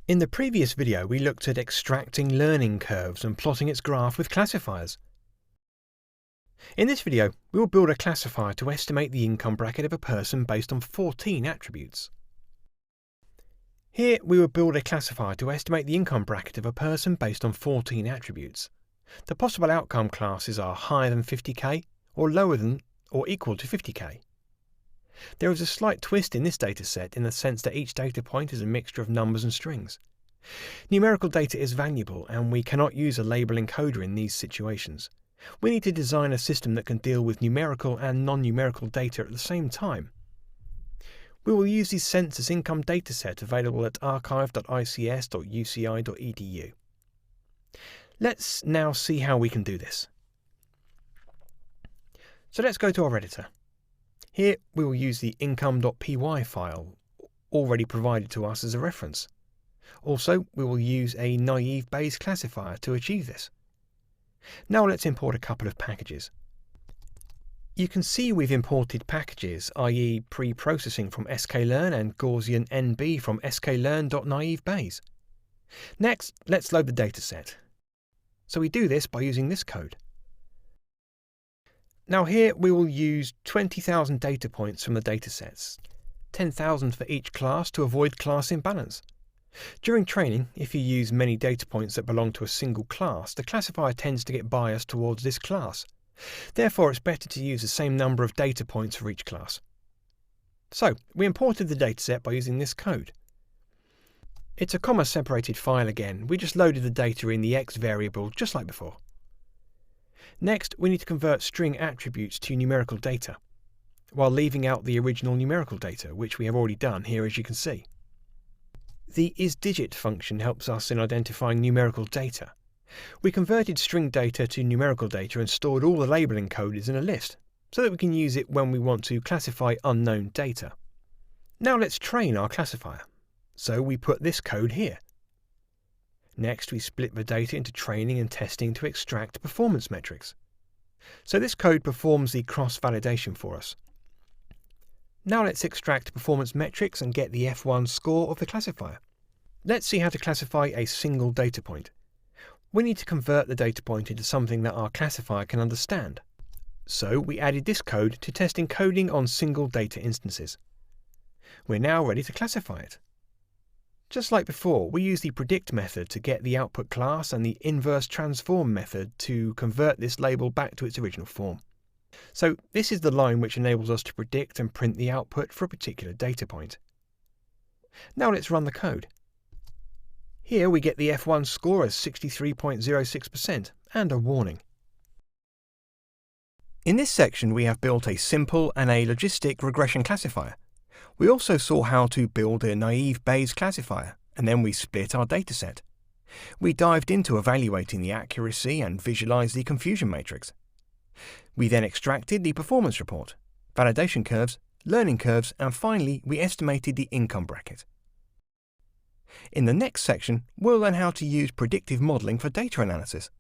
In the previous video, we looked at extracting learning curves and plotting its graph with classifiers. In this video, we will build a classifier to estimate the income bracket of a person based on 14 attributes. Here, we will build a classifier to estimate the income bracket of a person based on 14 attributes. The possible outcome classes are higher than 50k or lower than or equal to 50k. There is a slight twist in this dataset in the sense that each data point is a mixture of numbers and strings. Numerical data is valuable and we cannot use a label encoder in these situations. We need to design a system that can deal with numerical and non-numerical data at the same time. We will use the census income dataset available at archive.ics.uci.edu. Let's now see how we can do this. So let's go to our editor. Here we will use the income.py file already provided to us as a reference. Also, we will use a naive Bayes classifier to achieve this. Now let's import a couple of packages. You can see we've imported packages, i.e. pre-processing from sklearn and Gaussian NB from sklearn.naivebayes. Next, let's load the dataset. So we do this by using this code. Now here we will use 20,000 data points from the datasets, 10,000 for each class to avoid class imbalance. During training, if you use many data points that belong to a single class, the classifier tends to get biased towards this class. Therefore, it's better to use the same number of data points for each class. So, we imported the dataset by using this code. It's a comma-separated file again. We just loaded the data in the x variable just like before. Next, we need to convert string attributes to numerical data, while leaving out the original numerical data, which we have already done here as you can see. The isDigit function helps us in identifying numerical data. We converted string data to numerical data and stored all the label encoders in a list, so that we can use it when we want to classify unknown data. Now let's train our classifier. So we put this code here. Next, we split the data into training and testing to extract performance metrics. So this code performs the cross-validation for us. Now let's extract performance metrics and get the F1 score of the classifier. Let's see how to classify a single data point. We need to convert the data point into something that our classifier can understand. So we added this code to test encoding on single data instances. We're now ready to classify it. Just like before, we use the predict method to get the output class and the inverse transform method to convert this label back to its original form. So this is the line which enables us to predict and print the output for a particular data point. Now let's run the code. Here we get the F1 score as 63.06% and a warning. In this section we have built a simple and a logistic regression classifier. We also saw how to build a naive Bayes classifier, and then we split our dataset. We dived into evaluating the accuracy and visualized the confusion matrix. We then extracted the performance report, validation curves, learning curves, and finally we estimated the income bracket. In the next section, we'll learn how to use predictive modeling for data analysis.